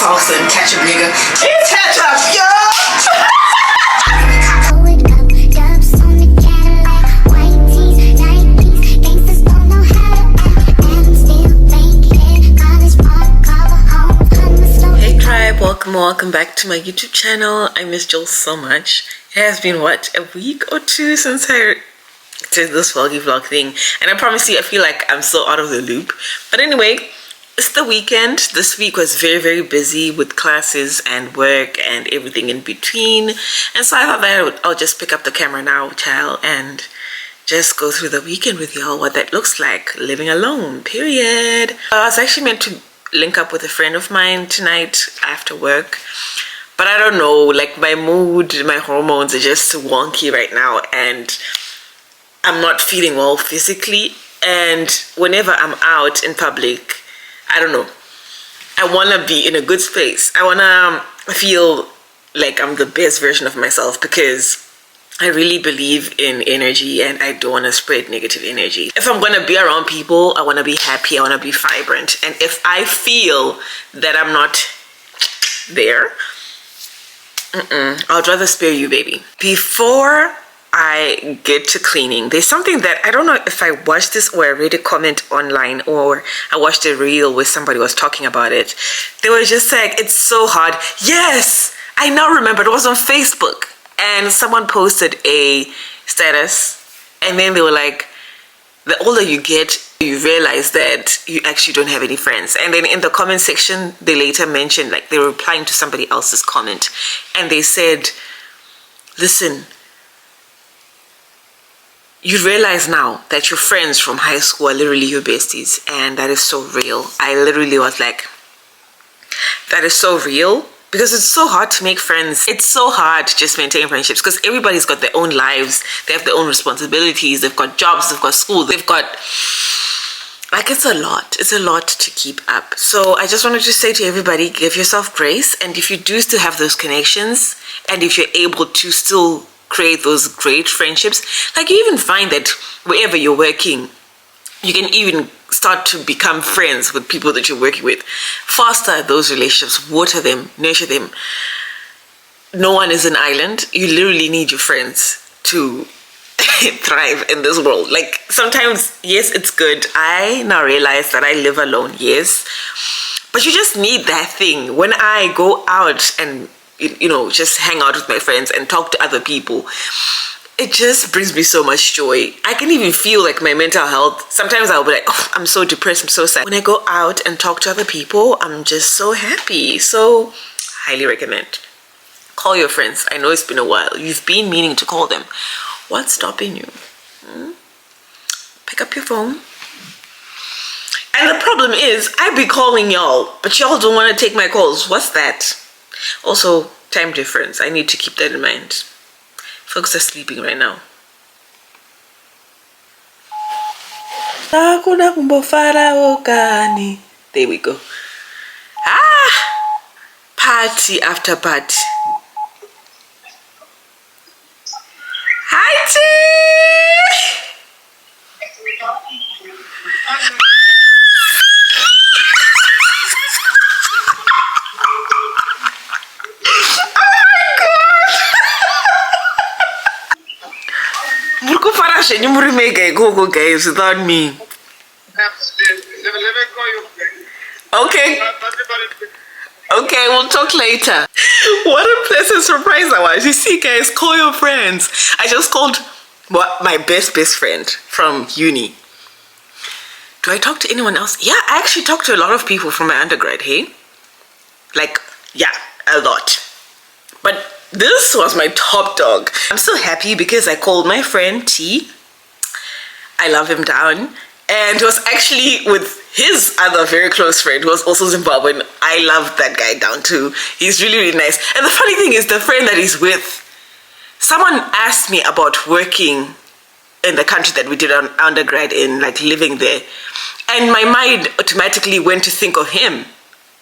salsa and catch up, nigga. It's catch up, yo! Welcome back to my YouTube channel. I missed y'all so much. It has been what, a week or two since I did this vlog thing, and I promise you I feel like I'm still out of the loop. But anyway, it's the weekend. This week was very busy with classes and work and everything in between, and so I thought that I'll just pick up the camera now, child, and just go through the weekend with y'all, what that looks like living alone, period. I was actually meant to link up with a friend of mine tonight after work, but I don't know, like my mood, my hormones are just wonky right now, and I'm not feeling well physically. And whenever I'm out in public, I don't know, I want to be in a good space. I want to feel like I'm the best version of myself, because I really believe in energy and I don't want to spread negative energy. If I'm going to be around people, I want to be happy, I want to be vibrant. And if I feel that I'm not there, I'd rather spare you, baby. Before I get to cleaning, there's something that I don't know if I watched this or I read a comment online or I watched a reel where somebody was talking about it. They were just like, it's so hard. Yes, I now remember, it was on Facebook. And someone posted a status, and then they were like, the older you get, you realize that you actually don't have any friends. And then in the comment section, they later mentioned, like, they were replying to somebody else's comment, and they said, listen, you realize now that your friends from high school are literally your besties, and that is so real. I literally was like, that is so real. Because it's so hard to make friends. It's so hard to just maintain friendships, because everybody's got their own lives. They have their own responsibilities. They've got jobs. They've got school. They've got, like, it's a lot. It's a lot to keep up. So I just wanted to say to everybody, give yourself grace. And if you do still have those connections, and if you're able to still create those great friendships, like, you even find that wherever you're working, you can even start to become friends with people that you're working with. Foster those relationships, water them, nurture them. No one is an island. You literally need your friends to thrive in this world. Like, sometimes, yes, it's good. I now realize that I live alone, yes, but you just need that thing. When I go out and, you know, just hang out with my friends and talk to other people, it just brings me so much joy. I can even feel like my mental health. Sometimes I'll be like, oh, I'm so depressed, I'm so sad. When I go out and talk to other people, I'm just so happy. So, highly recommend. Call your friends. I know it's been a while. You've been meaning to call them. What's stopping you? Pick up your phone. And the problem is, I be calling y'all, but y'all don't want to take my calls. What's that? Also, time difference. I need to keep that in mind. Folks are sleeping right now. There we go. Party after party. Hi, T! You go guys without me. Okay, we'll talk later. What a pleasant surprise that was. You see, guys, call your friends. I just called my best friend from uni. Do I talk to anyone else? Yeah, I actually talked to a lot of people from my undergrad, hey? Like, yeah, a lot. But this was my top dog. I'm so happy because I called my friend T. I love him down. And it was actually with his other very close friend who was also Zimbabwean. I love that guy down too. He's really nice. And the funny thing is, the friend that he's with, someone asked me about working in the country that we did our undergrad in, like living there. And my mind automatically went to think of him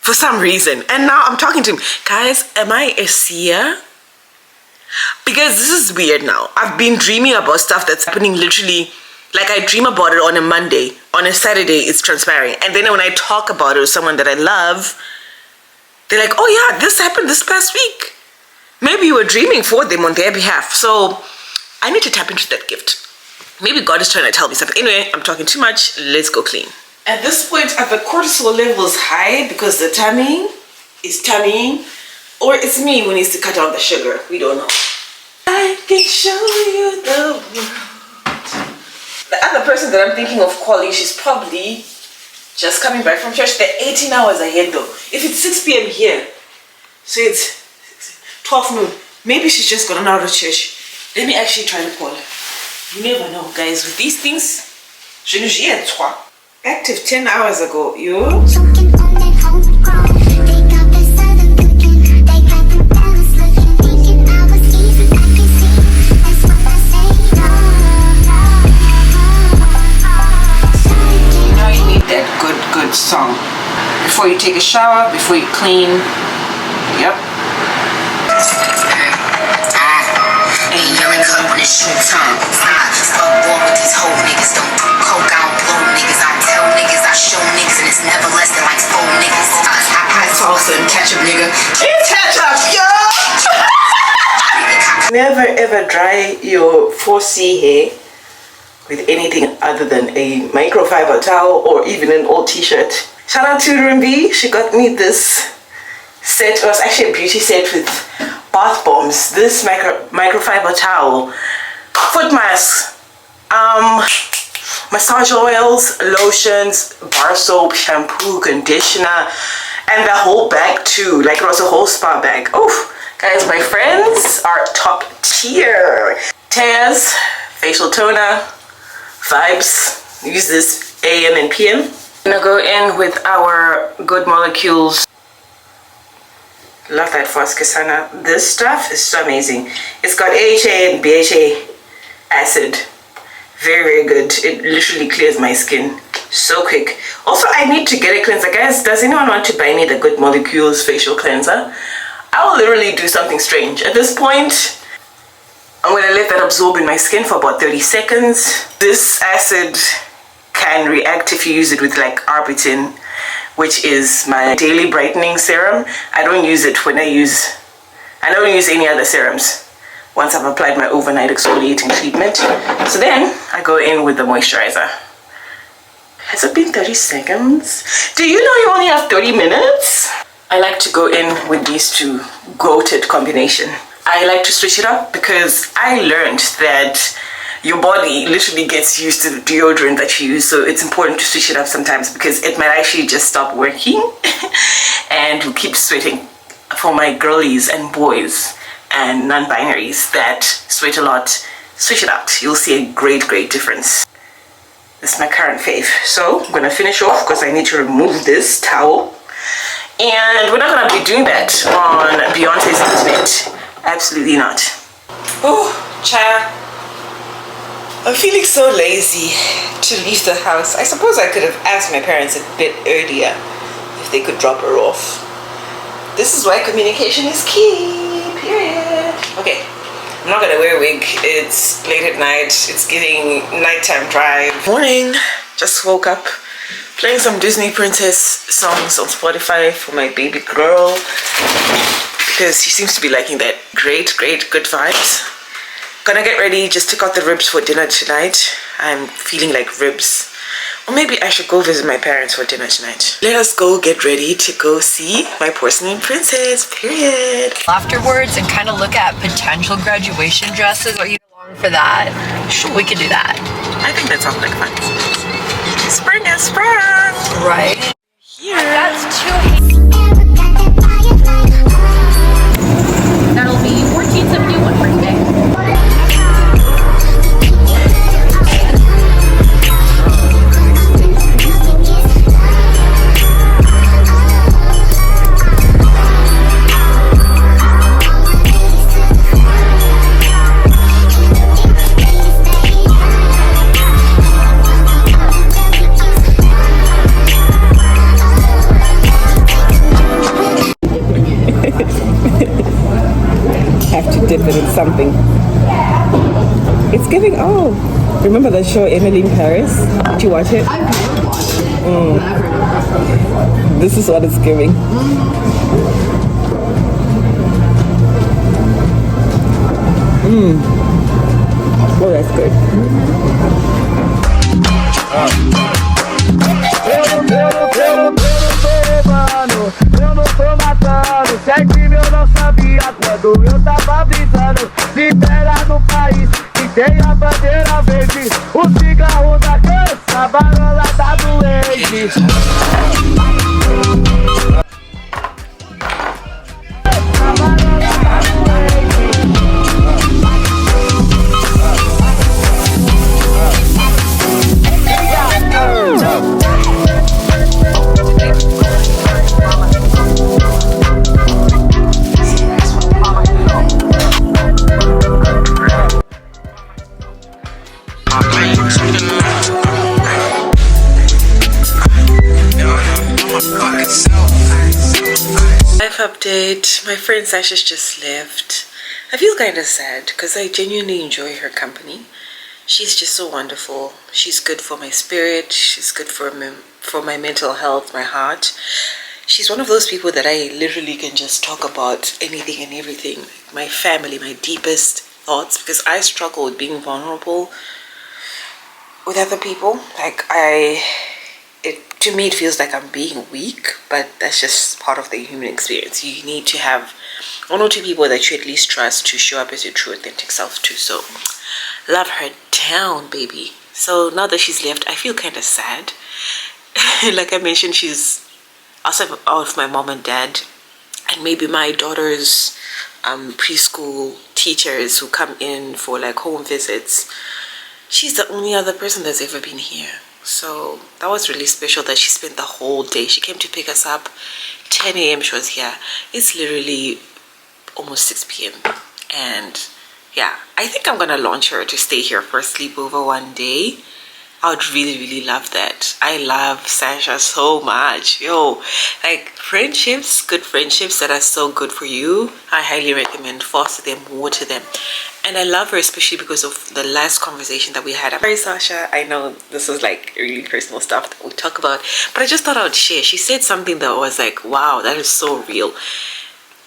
for some reason. And now I'm talking to him. Guys, am I a seer? Because this is weird now. I've been dreaming about stuff that's happening literally, like I dream about it on a Monday. On a Saturday, it's transpiring. And then when I talk about it with someone that I love, They're like, oh yeah, this happened this past week. Maybe you were dreaming for them on their behalf. So I need to tap into that gift. Maybe God is trying to tell me something. Anyway, I'm talking too much. Let's go clean. At this point, the cortisol level is high because the tummy is tummying. Or it's me who needs to cut down the sugar. We don't know. I can show you the world. The other person that I'm thinking of calling, she's probably just coming back from church. They're 18 hours ahead though. If it's 6 p.m. here, so it's 12 noon. Maybe she's just gotten out of church. Let me actually try to call her. You never know, guys. With these things, je ne j'y ai trois. Active 10 hours ago, yo. Good song before you take a shower, before you clean. Yep. Salsa and ketchup, nigga. Ketchup, yo. Never ever dry your 4C hair with anything other than a microfiber towel or even an old t-shirt. Shout out to Rumbi. She got me this set. It was actually a beauty set with bath bombs. This microfiber towel, foot masks, massage oils, lotions, bar soap, shampoo, conditioner, and the whole bag too. Like it was a whole spa bag. Oh, guys, my friends are top tier. Tears, facial toner, Vibes. Use this AM and PM. I'm gonna go in with our Good Molecules. Love that for us, Kasana. This stuff is so amazing. It's got AHA and BHA acid. Very, very good. It literally clears my skin so quick. Also, I need to get a cleanser. Guys, does anyone want to buy me the Good Molecules facial cleanser? I will literally do something strange. At this point, I'm going to let that absorb in my skin for about 30 seconds. This acid can react if you use it with like Arbutin, which is my daily brightening serum. I don't use it when I don't use any other serums once I've applied my overnight exfoliating treatment. So then I go in with the moisturizer. Has it been 30 seconds? Do you know you only have 30 minutes? I like to go in with these two, goated combination. I like to switch it up because I learned that your body literally gets used to the deodorant that you use, so it's important to switch it up sometimes because it might actually just stop working and you keep sweating. For my girlies and boys and non-binaries that sweat a lot, switch it out. You'll see a great difference. This is my current fave. So I'm gonna finish off because I need to remove this towel. And we're not gonna be doing that on Beyonce's internet. Absolutely not. Oh, child. I'm feeling so lazy to leave the house. I suppose I could have asked my parents a bit earlier if they could drop her off. This is why communication is key, period. Okay, I'm not gonna wear a wig. It's late at night. It's giving nighttime drive. Morning, just woke up. Playing some Disney Princess songs on Spotify for my baby girl because she seems to be liking that. Great, good vibes. Gonna get ready, just took out the ribs for dinner tonight. I'm feeling like ribs. Or maybe I should go visit my parents for dinner tonight. Let us go get ready to go see my porcelain princess, period. Afterwards and kind of look at potential graduation dresses. Are you along for that? Sure. We could do that. I think that sounds like fun. Spring has sprung! Right? Here. That's too... That'll be 1471 birthday. Have to dip it in something. It's giving, oh, remember the show Emily in Paris? Did you watch it? I've never watched it. This is what it's giving. 7 eu não sabia quando eu tava brisando. Se pega no país que tem a bandeira verde, o cigarro da cansa, a barola da doente. Life update. My friend Sasha's just left. I feel kind of sad because I genuinely enjoy her company. She's just so wonderful. She's good for my spirit. She's good for my mental health, my heart. She's one of those people that I literally can just talk about anything and everything. My family, my deepest thoughts, because I struggle with being vulnerable with other people. To me it feels like I'm being weak, but that's just part of the human experience. You need to have one or two people that you at least trust to show up as your true authentic self to. So love her down, baby. So now that she's left, I feel kind of sad. Like I mentioned, she's outside of my mom and dad, and maybe my daughter's preschool teachers who come in for like home visits. She's the only other person that's ever been here. So that was really special that she spent the whole day. She came to pick us up 10 a.m. she was here. It's literally almost 6 p.m. and yeah, I think I'm gonna launch her to stay here for a sleepover one day. I would really love that. I love Sasha so much. Yo, like friendships, good friendships that are so good for you, I highly recommend. Foster them, water them. And I love her especially because of the last conversation that we had. I'm sorry, Sasha, I know this is like really personal stuff that we talk about, but I just thought I would share. She said something that was like, wow, that is so real.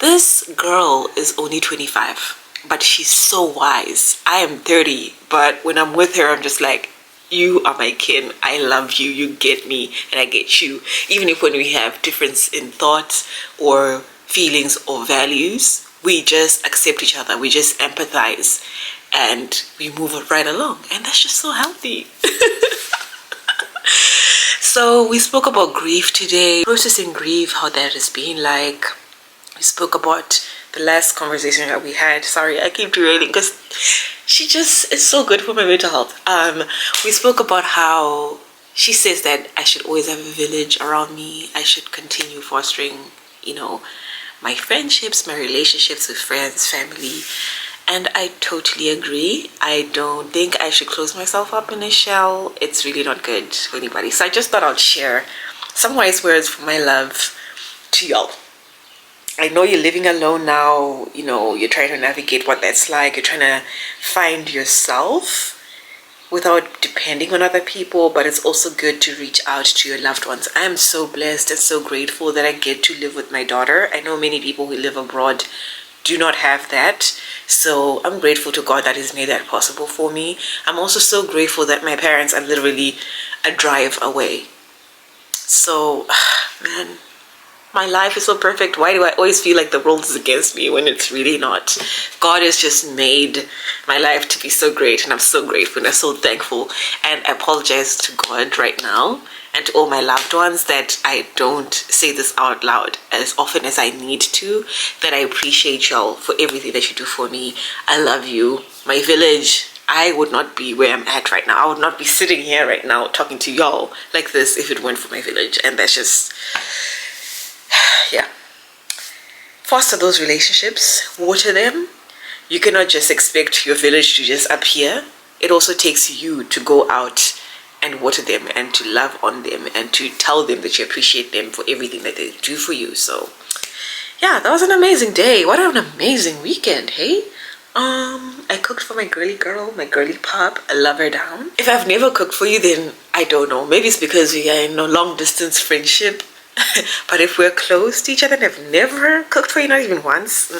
This girl is only 25, but she's so wise. I am 30, but when I'm with her, I'm just like, you are my kin. I love you. You get me and I get you. Even if when we have difference in thoughts or feelings or values, we just accept each other. We just empathize and we move right along. And that's just so healthy. So we spoke about grief today, processing grief, how that has been like. We spoke about the last conversation that we had. Sorry, I keep derailing because she just is so good for my mental health. We spoke about how she says that I should always have a village around me. I should continue fostering, my friendships, my relationships with friends, family. And I totally agree. I don't think I should close myself up in a shell. It's really not good for anybody. So I just thought I'd share some wise words from my love to y'all. I know you're living alone now, you're trying to navigate what that's like. You're trying to find yourself without depending on other people, but it's also good to reach out to your loved ones. I am so blessed and so grateful that I get to live with my daughter. I know many people who live abroad do not have that. So I'm grateful to God that He's made that possible for me. I'm also so grateful that my parents are literally a drive away. So, man, my life is so perfect. Why do I always feel like the world is against me when it's really not? God has just made my life to be so great, and I'm so grateful and I'm so thankful. And I apologize to God right now and to all my loved ones that I don't say this out loud as often as I need to, that I appreciate y'all for everything that you do for me. I love you. My village, I would not be where I'm at right now. I would not be sitting here right now talking to y'all like this if it weren't for my village. And that's just... yeah, foster those relationships, water them. You cannot just expect your village to just appear. It also takes you to go out and water them and to love on them and to tell them that you appreciate them for everything that they do for you. So yeah, that was an amazing day. What an amazing weekend, hey? I cooked for my girly girl, my girly pop. I love her down. If I've never cooked for you, then I don't know. Maybe it's because we are in a long distance friendship. But if we're close to each other and I've never cooked for you, not even once,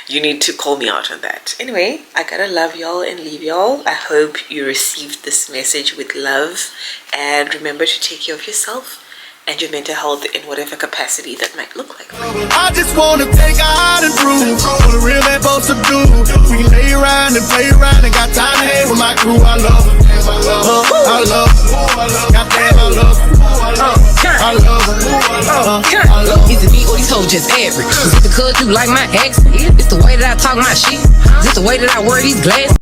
you need to call me out on that. Anyway, I gotta love y'all and leave y'all. I hope you received this message with love, and remember to take care of yourself and your mental health in whatever capacity that might look like. I just wanna take her out and prove what a real man supposed to do. We can lay around and play around and got time to hang with my crew. I love her. I love her. Goddamn, I love her. I love her. I love her. Is it me or these hoes just average? Is it because you like my accent? It's the way that I talk my shit? Is it the way that I wear these glasses?